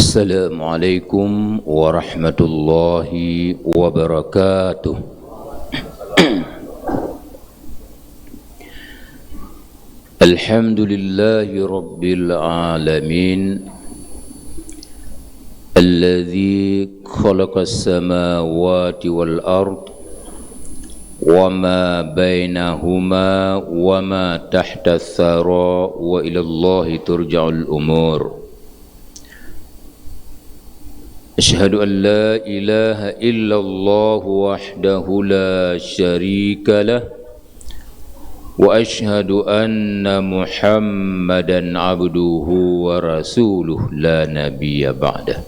Assalamualaikum warahmatullahi wabarakatuh. Alhamdulillahi rabbil alamin, alladzi khalaqas samawati wal ard wa ma bainahuma wa ma tahta thara wa ila Allahi turja'ul umur. Asyhadu an la ilaha illallah wahdahu la syarika lah wa asyhadu anna Muhammadan abduhu wa rasuluh la nabiyya ba'dah.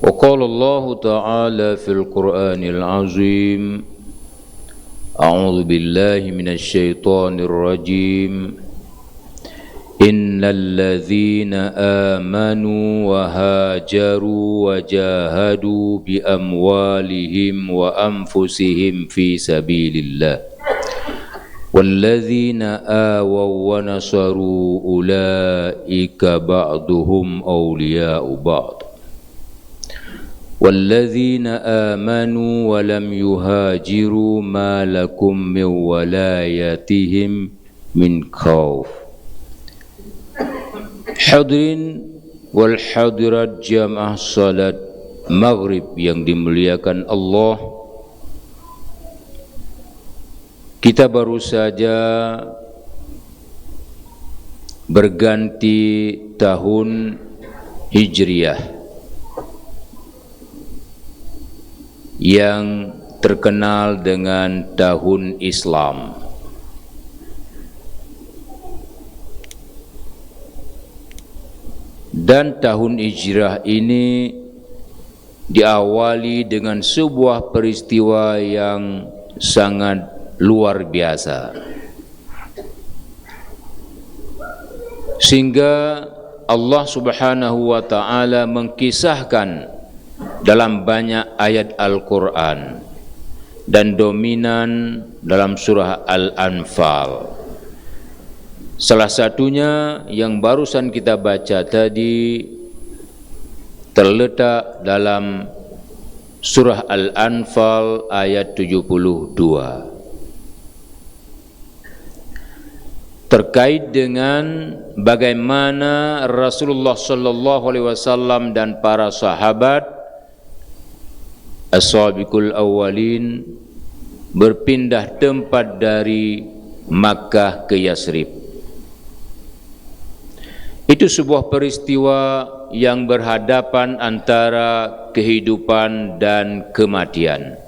Wa qala Allah ta'ala fil Qur'anil azim, a'udzu billahi minasy syaithanir rajim. Innal ladzina amanu wa hajaru wa jahadu bi amwalihim wa anfusihim fi sabilillah walladzina awaw wa nasaru ulaika ba'duhum awliya'u ba'd walladzina amanu wa lam yuhajiru ma lakum min walayatihim min khawf. Hadirin wal hadirat jamaah salat maghrib yang dimuliakan Allah, kita baru saja berganti tahun Hijriah yang terkenal dengan tahun Islam. Dan tahun Hijrah ini diawali dengan sebuah peristiwa yang sangat luar biasa, sehingga Allah Subhanahu wa ta'ala mengkisahkan dalam banyak ayat Al-Quran dan dominan dalam surah Al-Anfal. Salah satunya yang barusan kita baca tadi terletak dalam surah Al-Anfal ayat 72, terkait dengan bagaimana Rasulullah sallallahu alaihi wasallam dan para sahabat as-sabiqul awwalin berpindah tempat dari Makkah ke Yasrib. Itu sebuah peristiwa yang berhadapan antara kehidupan dan kematian.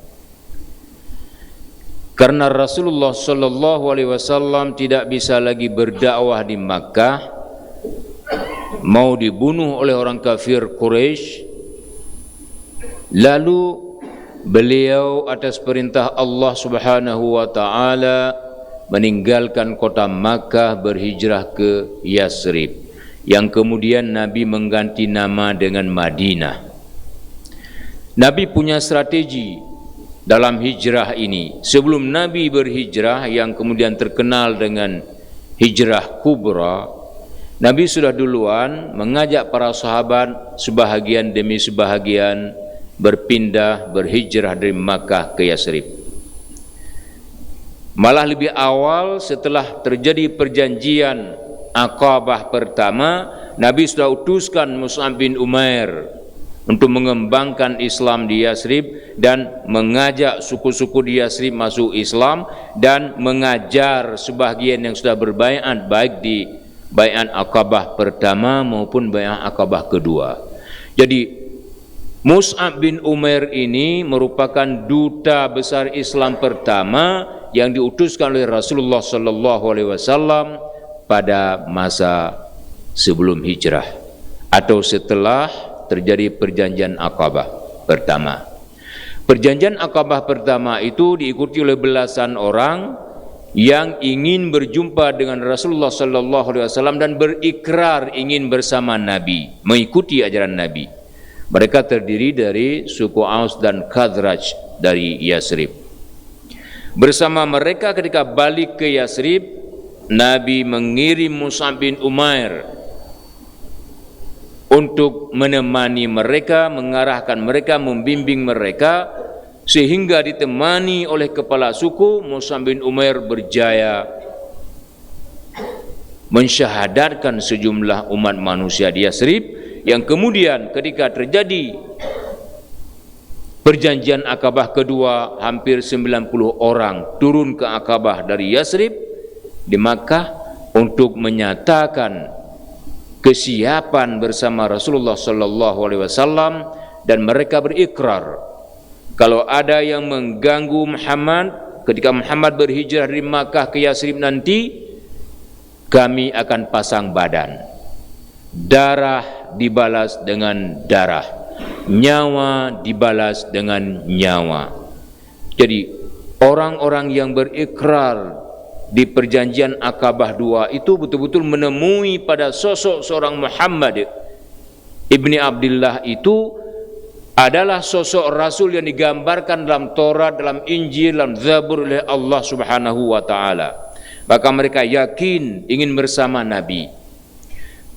Karena Rasulullah sallallahu alaihi wasallam tidak bisa lagi berdakwah di Makkah, mau dibunuh oleh orang kafir Quraisy. Lalu beliau atas perintah Allah Subhanahu wa taala meninggalkan kota Makkah, berhijrah ke Yasrib, yang kemudian Nabi mengganti nama dengan Madinah. Nabi punya strategi dalam hijrah ini. Sebelum Nabi berhijrah yang kemudian terkenal dengan hijrah kubra, Nabi sudah duluan mengajak para sahabat sebahagian demi sebahagian berpindah, berhijrah dari Makkah ke Yasrib. Malah lebih awal, setelah terjadi perjanjian Aqabah pertama, Nabi sudah utuskan Mus'ab bin Umair untuk mengembangkan Islam di Yasrib dan mengajak suku-suku di Yasrib masuk Islam dan mengajar sebahagian yang sudah berbaiat baik di baiat Aqabah pertama maupun baiat Aqabah kedua. Jadi Mus'ab bin Umair ini merupakan duta besar Islam pertama yang diutuskan oleh Rasulullah sallallahu alaihi wasallam pada masa sebelum hijrah atau setelah terjadi perjanjian Aqabah pertama. Perjanjian Aqabah pertama itu diikuti oleh belasan orang yang ingin berjumpa dengan Rasulullah sallallahu alaihi wasallam dan berikrar ingin bersama Nabi, mengikuti ajaran Nabi. Mereka terdiri dari suku Aus dan Khazraj dari Yasrib. Bersama mereka ketika balik ke Yasrib, Nabi mengirim Mus'ab bin Umair untuk menemani mereka, mengarahkan mereka, membimbing mereka, sehingga ditemani oleh kepala suku Mus'ab bin Umair berjaya mensyahadatkan sejumlah umat manusia di Yasrib, yang kemudian ketika terjadi perjanjian Akabah kedua, hampir 90 orang turun ke Akabah dari Yasrib di Makkah untuk menyatakan kesiapan bersama Rasulullah sallallahu alaihi wasallam, dan mereka berikrar kalau ada yang mengganggu Muhammad ketika Muhammad berhijrah dari Makkah ke Yasrib nanti, kami akan pasang badan. Darah dibalas dengan darah, nyawa dibalas dengan nyawa. Jadi orang-orang yang berikrar di perjanjian Akabah II itu betul-betul menemui pada sosok seorang Muhammad ibni Abdullah itu adalah sosok Rasul yang digambarkan dalam Taurat, dalam Injil, dalam Zabur oleh Allah Subhanahu wa Ta'ala. Maka mereka yakin ingin bersama Nabi.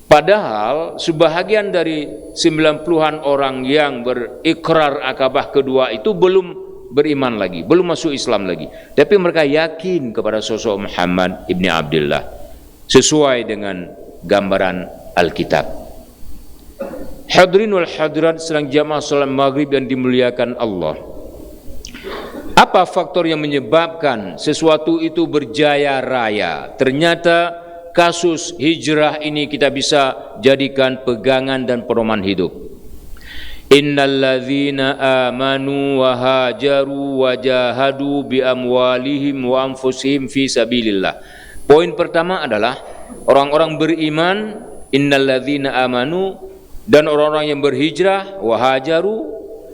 Padahal sebahagian dari 90-an orang yang berikrar Akabah kedua itu belum beriman lagi, belum masuk Islam lagi. Tapi mereka yakin kepada sosok Muhammad ibni Abdullah sesuai dengan gambaran Alkitab. Hadirin wal hadirat sedang jamaah salat maghrib yang dimuliakan Allah. Apa faktor yang menyebabkan sesuatu itu berjaya raya? Ternyata kasus hijrah ini kita bisa jadikan pegangan dan pedoman hidup. Innalladzina amanu wa hajaru wa jahadu bi amwalihim wa anfusihim fi sabilillah. Poin pertama adalah orang-orang beriman, innalladzina amanu, dan orang-orang yang berhijrah, wa hajaru,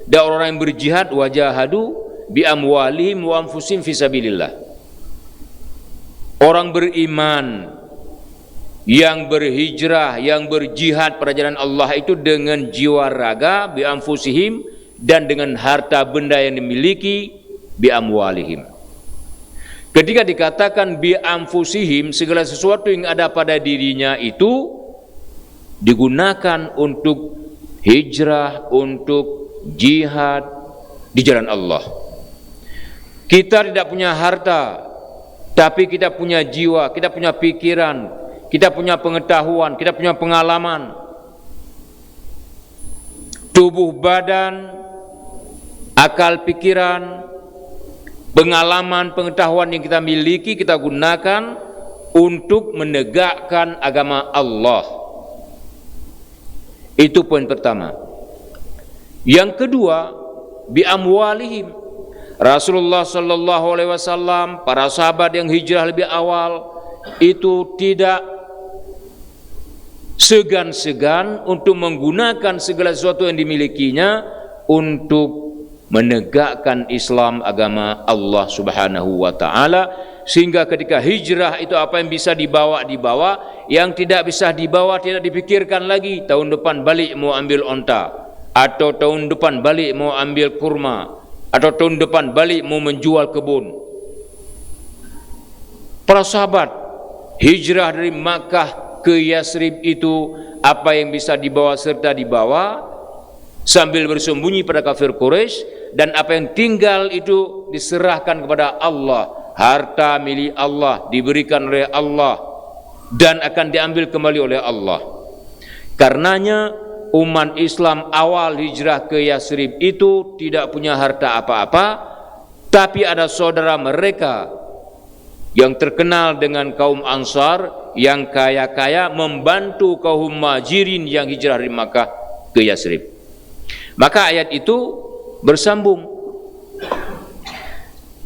dan orang-orang yang berjihad, wa jahadu bi amwalihim wa anfusihim fi sabilillah. Orang beriman yang berhijrah, yang berjihad pada jalan Allah itu dengan jiwa raga, bi anfusihim, dan dengan harta benda yang dimiliki, bi amwalihim. Ketika dikatakan bi anfusihim, segala sesuatu yang ada pada dirinya itu digunakan untuk hijrah, untuk jihad di jalan Allah. Kita tidak punya harta, tapi kita punya jiwa, kita punya pikiran, kita punya pengetahuan, kita punya pengalaman. Tubuh badan, akal pikiran, pengalaman, pengetahuan yang kita miliki, kita gunakan untuk menegakkan agama Allah. Itu poin pertama. Yang kedua, bi amwalihim. Rasulullah sallallahu alaihi wasallam, para sahabat yang hijrah lebih awal itu tidak segan-segan untuk menggunakan segala sesuatu yang dimilikinya untuk menegakkan Islam, agama Allah Subhanahu wa Ta'ala, sehingga ketika hijrah itu apa yang bisa dibawa, yang tidak bisa dibawa tidak dipikirkan lagi. Tahun depan balik mau ambil onta, atau tahun depan balik mau ambil kurma, atau tahun depan balik mau menjual kebun. Para sahabat hijrah dari Makkah ke Yasrib itu apa yang bisa dibawa serta dibawa sambil bersembunyi pada kafir Quraisy, dan apa yang tinggal itu diserahkan kepada Allah. Harta milik Allah, diberikan oleh Allah dan akan diambil kembali oleh Allah. Karenanya umat Islam awal hijrah ke Yasrib itu tidak punya harta apa-apa, tapi ada saudara mereka yang terkenal dengan kaum Ansar yang kaya-kaya membantu kaum Muhajirin yang hijrah dari Makkah ke Yasrib. Maka ayat itu bersambung.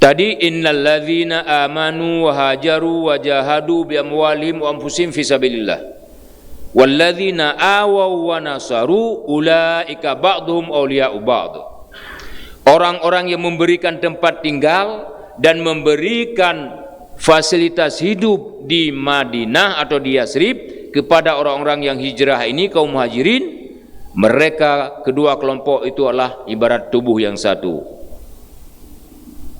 Tadi innalladzina amanu wa hajaru wa jahadu bi amwalihim wa anfusihim fi sabilillah. Walladzina awaw wa nasaru ulaika ba'dhum awliya'u ba'd. Orang-orang yang memberikan tempat tinggal dan memberikan fasilitas hidup di Madinah atau di Yasrib kepada orang-orang yang hijrah ini, kaum Muhajirin, mereka kedua kelompok itu adalah ibarat tubuh yang satu.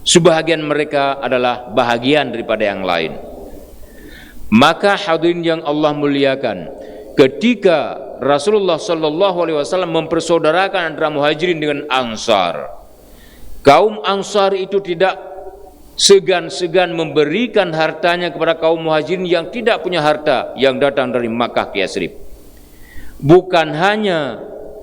Sebahagian mereka adalah bahagian daripada yang lain. Maka hadirin yang Allah muliakan, ketika Rasulullah sallallahu alaihi wasallam mempersaudarakan antara Muhajirin dengan Ansar, kaum Ansar itu tidak segan-segan memberikan hartanya kepada kaum Muhajirin yang tidak punya harta yang datang dari Makkah ke Yasrib. Bukan hanya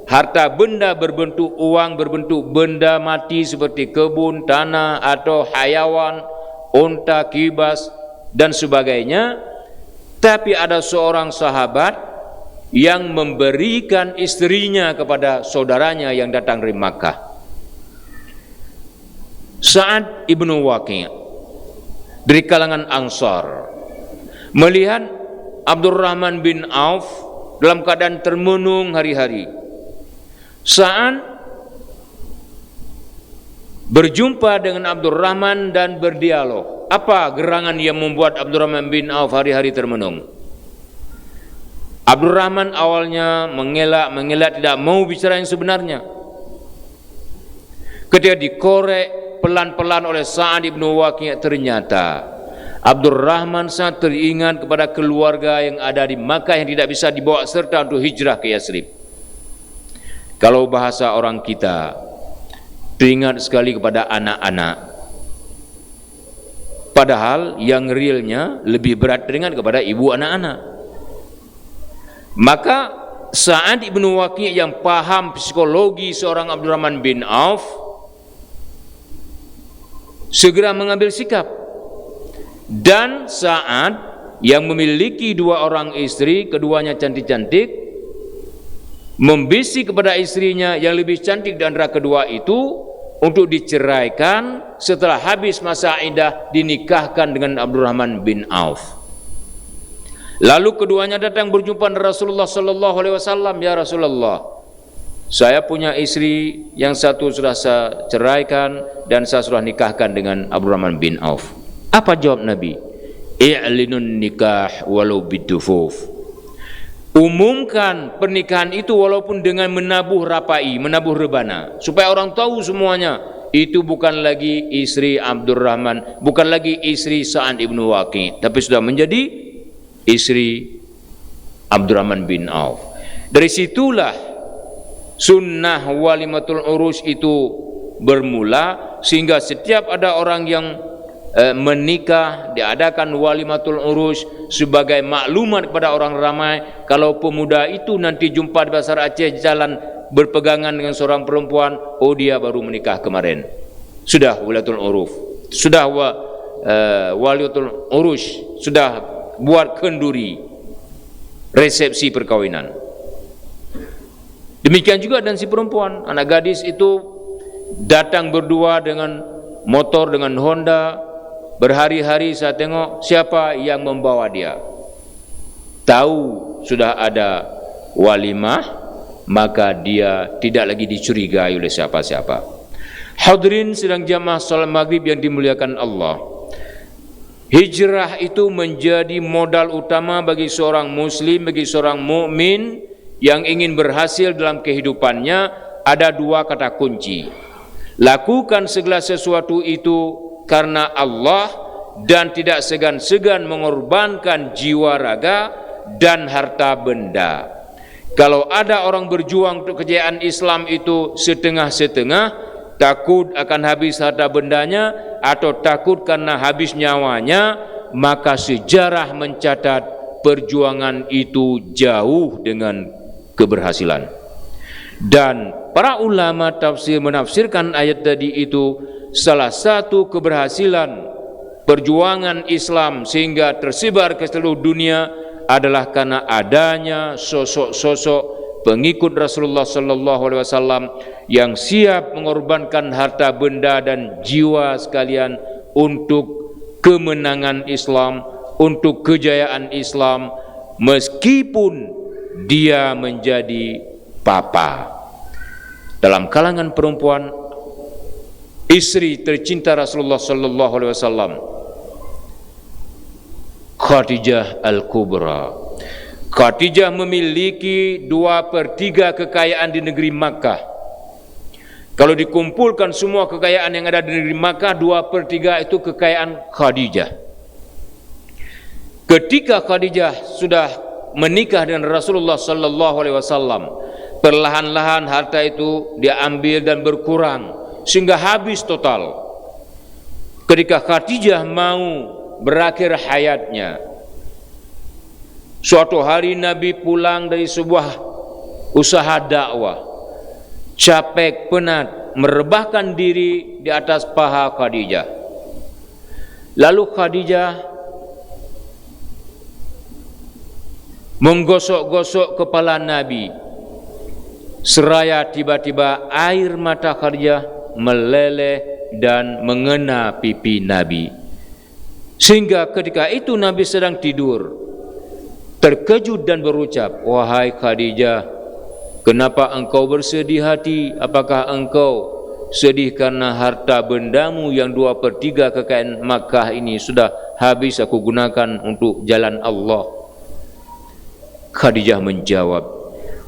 harta benda berbentuk uang, berbentuk benda mati seperti kebun, tanah atau hayawan, unta, kibas dan sebagainya, tapi ada seorang sahabat yang memberikan istrinya kepada saudaranya yang datang dari Makkah. Sa'ad ibnu Waqi' dari kalangan Ansar melihat Abdurrahman bin Auf dalam keadaan termenung hari-hari. Sa'ad berjumpa dengan Abdurrahman dan berdialog. Apa gerangan yang membuat Abdurrahman bin Auf hari-hari termenung? Abdurrahman awalnya mengelak tidak mau bicara yang sebenarnya. Ketika dikorek pelan-pelan oleh Sa'ad ibnu Waqi', ternyata Abdurrahman sangat teringat kepada keluarga yang ada di Makkah yang tidak bisa dibawa serta untuk hijrah ke Yasrib. Kalau bahasa orang kita, teringat sekali kepada anak-anak. Padahal yang realnya lebih berat teringat kepada ibu anak-anak. Maka Sa'ad ibnu Waqi' yang paham psikologi seorang Abdurrahman bin Auf segera mengambil sikap. Dan Sa'ad yang memiliki dua orang istri, keduanya cantik-cantik, membisik kepada istrinya yang lebih cantik dan antara kedua itu untuk diceraikan setelah habis masa iddah, dinikahkan dengan Abdurrahman bin Auf. Lalu keduanya datang berjumpa dengan Rasulullah sallallahu alaihi wasallam, "Ya Rasulullah, saya punya istri yang satu sudah saya ceraikan dan saya sudah nikahkan dengan Abdurrahman bin Auf." Apa jawab Nabi? "I'linun nikah walau bidufuf." Umumkan pernikahan itu walaupun dengan menabuh rapai, menabuh rebana, supaya orang tahu semuanya itu bukan lagi istri Abdurrahman, bukan lagi istri Sa'ad ibnu Waqi', tapi sudah menjadi istri Abdurrahman bin Auf. Dari situlah sunnah walimatul urus itu bermula, sehingga setiap ada orang yang menikah diadakan walimatul urus sebagai maklumat kepada orang ramai. Kalau pemuda itu nanti jumpa di pasar Aceh jalan berpegangan dengan seorang perempuan, oh dia baru menikah kemarin, sudah walimatul urus, sudah walimatul urus, sudah buat kenduri resepsi perkawinan. Demikian juga dan si perempuan, anak gadis itu datang berdua dengan motor, dengan Honda, berhari-hari saya tengok siapa yang membawa dia. Tahu sudah ada walimah, maka dia tidak lagi dicurigai oleh siapa-siapa. Hadirin sedang jamaah salat maghrib yang dimuliakan Allah. Hijrah itu menjadi modal utama bagi seorang muslim, bagi seorang mukmin yang ingin berhasil dalam kehidupannya. Ada dua kata kunci. Lakukan segala sesuatu itu karena Allah dan tidak segan-segan mengorbankan jiwa raga dan harta benda. Kalau ada orang berjuang untuk kejayaan Islam itu setengah-setengah, takut akan habis harta bendanya atau takut karena habis nyawanya, maka sejarah mencatat perjuangan itu jauh dengan keberhasilan. Dan para ulama tafsir menafsirkan ayat tadi itu, salah satu keberhasilan perjuangan Islam sehingga tersebar ke seluruh dunia adalah karena adanya sosok-sosok pengikut Rasulullah sallallahu alaihi wasallam yang siap mengorbankan harta benda dan jiwa sekalian untuk kemenangan Islam, untuk kejayaan Islam, meskipun dia menjadi papa. Dalam kalangan perempuan, istri tercinta Rasulullah sallallahu alaihi wasallam, Khadijah Al-Kubra. Khadijah memiliki 2/3 kekayaan di negeri Makkah. Kalau dikumpulkan semua kekayaan yang ada di negeri Makkah, 2/3 itu kekayaan Khadijah. Ketika Khadijah sudah menikah dengan Rasulullah sallallahu alaihi wasallam, perlahan-lahan harta itu diambil dan berkurang sehingga habis total. Ketika Khadijah mau berakhir hayatnya, suatu hari Nabi pulang dari sebuah usaha dakwah, capek penat, merebahkan diri di atas paha Khadijah. Lalu Khadijah menggosok-gosok kepala Nabi, seraya tiba-tiba air mata Khadijah meleleh dan mengena pipi Nabi. Sehingga ketika itu Nabi sedang tidur, terkejut dan berucap, "Wahai Khadijah, kenapa engkau bersedih hati? Apakah engkau sedih karena harta bendamu yang 2/3 kekayaan Makkah ini sudah habis aku gunakan untuk jalan Allah?" Khadijah menjawab,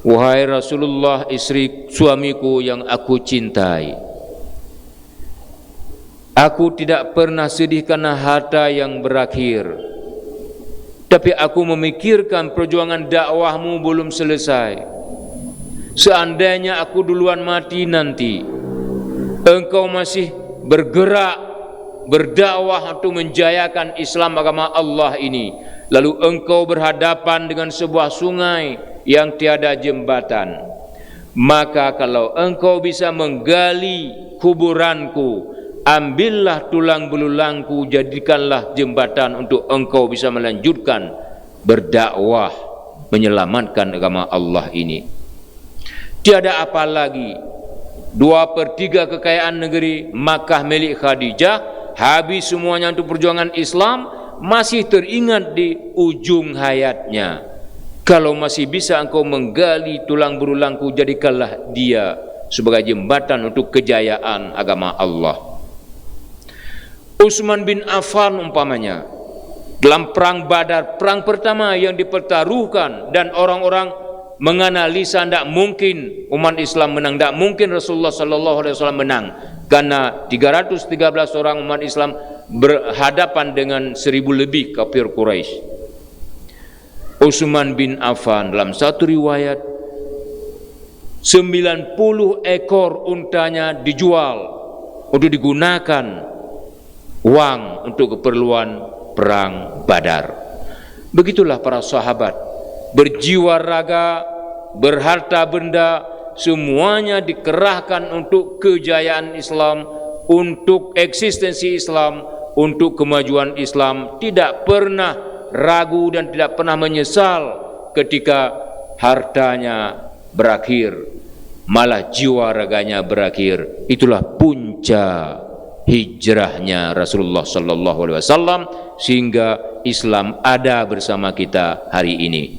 "Wahai Rasulullah, istri suamiku yang aku cintai, aku tidak pernah sedih karena harta yang berakhir, tapi aku memikirkan perjuangan dakwahmu belum selesai. Seandainya aku duluan mati nanti, engkau masih bergerak berdakwah untuk menjayakan Islam agama Allah ini, lalu engkau berhadapan dengan sebuah sungai yang tiada jembatan. Maka kalau engkau bisa menggali kuburanku, ambillah tulang belulangku, jadikanlah jembatan untuk engkau bisa melanjutkan berdakwah menyelamatkan agama Allah ini. Tiada apa lagi, 2/3 kekayaan negeri Makkah milik Khadijah habis semuanya untuk perjuangan Islam, masih teringat di ujung hayatnya. Kalau masih bisa engkau menggali tulang berulangku, jadikanlah dia sebagai jembatan untuk kejayaan agama Allah." Utsman bin Affan umpamanya, dalam perang Badar, perang pertama yang dipertaruhkan dan orang-orang menganalisa tidak mungkin umat Islam menang, tidak mungkin Rasulullah sallallahu alaihi wasallam menang, karena 313 orang umat Islam berhadapan dengan 1000 lebih kafir Quraisy. Utsman bin Affan dalam satu riwayat 90 ekor untanya dijual untuk digunakan uang untuk keperluan perang Badar. Begitulah para sahabat, berjiwa raga, berharta benda, semuanya dikerahkan untuk kejayaan Islam, untuk eksistensi Islam, untuk kemajuan Islam. Tidak pernah ragu dan tidak pernah menyesal ketika hartanya berakhir, malah jiwa raganya berakhir. Itulah puncak hijrahnya Rasulullah sallallahu alaihi wasallam, sehingga Islam ada bersama kita hari ini.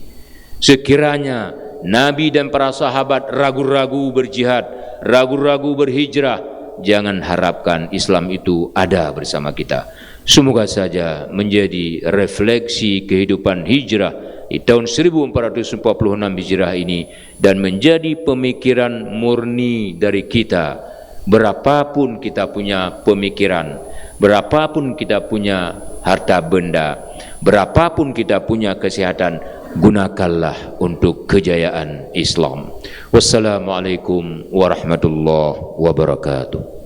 Sekiranya Nabi dan para sahabat ragu-ragu berjihad, ragu-ragu berhijrah, jangan harapkan Islam itu ada bersama kita. Semoga saja menjadi refleksi kehidupan hijrah di tahun 1446 Hijrah ini, dan menjadi pemikiran murni dari kita. Berapapun kita punya pemikiran, berapapun kita punya harta benda, berapapun kita punya kesehatan, gunakanlah untuk kejayaan Islam. Wassalamualaikum warahmatullahi wabarakatuh.